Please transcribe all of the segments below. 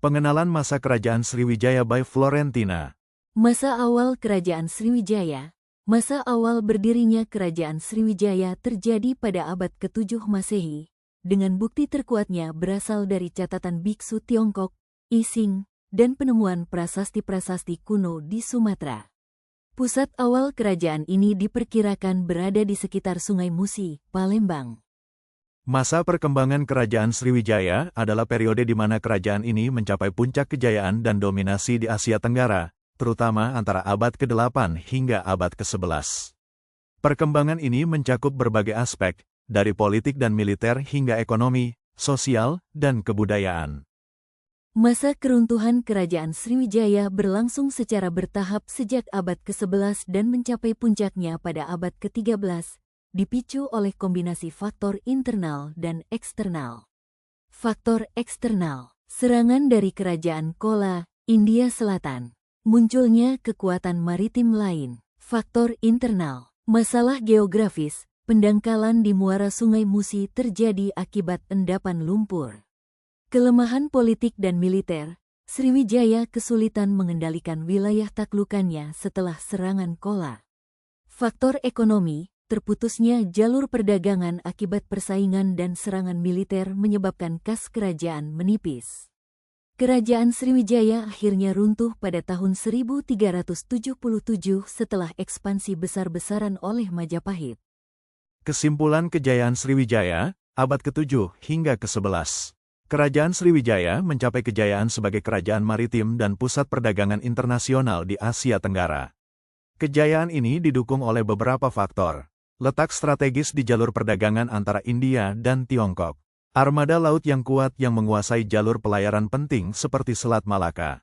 Pengenalan masa Kerajaan Sriwijaya by Florentina. Masa awal Kerajaan Sriwijaya. Masa awal berdirinya Kerajaan Sriwijaya terjadi pada abad ke-7 Masehi, dengan bukti terkuatnya berasal dari catatan biksu Tiongkok, Ising, dan penemuan prasasti-prasasti kuno di Sumatera. Pusat awal kerajaan ini diperkirakan berada di sekitar Sungai Musi, Palembang. Masa perkembangan Kerajaan Sriwijaya adalah periode di mana kerajaan ini mencapai puncak kejayaan dan dominasi di Asia Tenggara, terutama antara abad ke-8 hingga abad ke-11. Perkembangan ini mencakup berbagai aspek, dari politik dan militer hingga ekonomi, sosial, dan kebudayaan. Masa keruntuhan Kerajaan Sriwijaya berlangsung secara bertahap sejak abad ke-11 dan mencapai puncaknya pada abad ke-13, dipicu oleh kombinasi faktor internal dan eksternal. Faktor eksternal, serangan dari Kerajaan Chola, India Selatan. Munculnya kekuatan maritim lain. Faktor internal, masalah geografis, pendangkalan di muara Sungai Musi terjadi akibat endapan lumpur. Kelemahan politik dan militer, Sriwijaya kesulitan mengendalikan wilayah taklukannya setelah serangan Chola. Faktor ekonomi, terputusnya jalur perdagangan akibat persaingan dan serangan militer menyebabkan kas kerajaan menipis. Kerajaan Sriwijaya akhirnya runtuh pada tahun 1377 setelah ekspansi besar-besaran oleh Majapahit. Kesimpulan kejayaan Sriwijaya, abad ke-7 hingga ke-11. Kerajaan Sriwijaya mencapai kejayaan sebagai kerajaan maritim dan pusat perdagangan internasional di Asia Tenggara. Kejayaan ini didukung oleh beberapa faktor. Letak strategis di jalur perdagangan antara India dan Tiongkok. Armada laut yang kuat yang menguasai jalur pelayaran penting seperti Selat Malaka.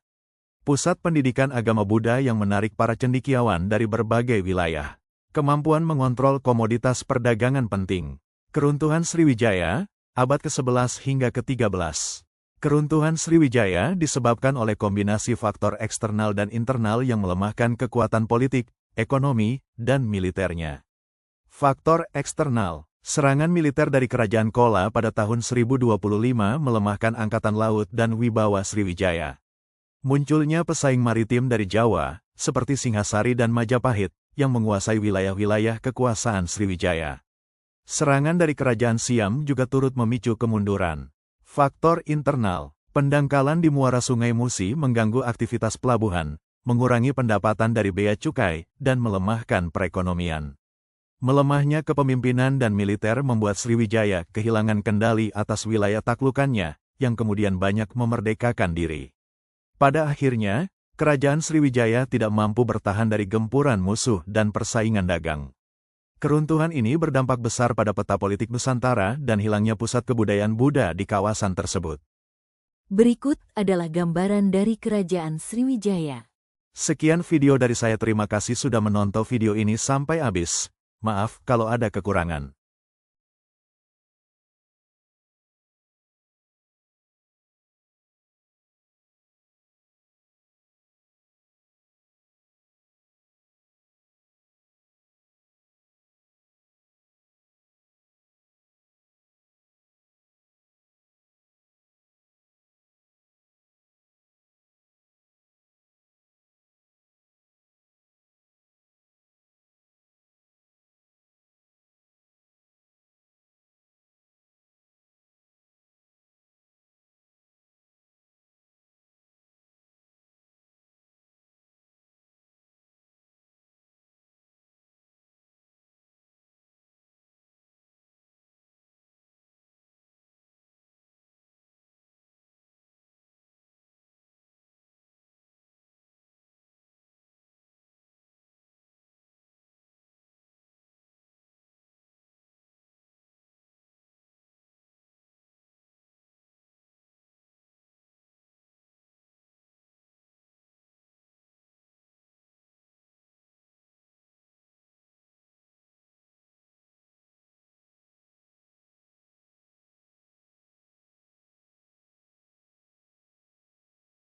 Pusat pendidikan agama Buddha yang menarik para cendekiawan dari berbagai wilayah. Kemampuan mengontrol komoditas perdagangan penting. Keruntuhan Sriwijaya, abad ke-11 hingga ke-13. Keruntuhan Sriwijaya disebabkan oleh kombinasi faktor eksternal dan internal yang melemahkan kekuatan politik, ekonomi, dan militernya. Faktor eksternal, serangan militer dari Kerajaan Chola pada tahun 1025 melemahkan angkatan laut dan wibawa Sriwijaya. Munculnya pesaing maritim dari Jawa, seperti Singhasari dan Majapahit, yang menguasai wilayah-wilayah kekuasaan Sriwijaya. Serangan dari Kerajaan Siam juga turut memicu kemunduran. Faktor internal, pendangkalan di muara Sungai Musi mengganggu aktivitas pelabuhan, mengurangi pendapatan dari bea cukai, dan melemahkan perekonomian. Melemahnya kepemimpinan dan militer membuat Sriwijaya kehilangan kendali atas wilayah taklukannya, yang kemudian banyak memerdekakan diri. Pada akhirnya, Kerajaan Sriwijaya tidak mampu bertahan dari gempuran musuh dan persaingan dagang. Keruntuhan ini berdampak besar pada peta politik Nusantara dan hilangnya pusat kebudayaan Buddha di kawasan tersebut. Berikut adalah gambaran dari Kerajaan Sriwijaya. Sekian video dari saya, terima kasih sudah menonton video ini sampai habis. Maaf kalau ada kekurangan.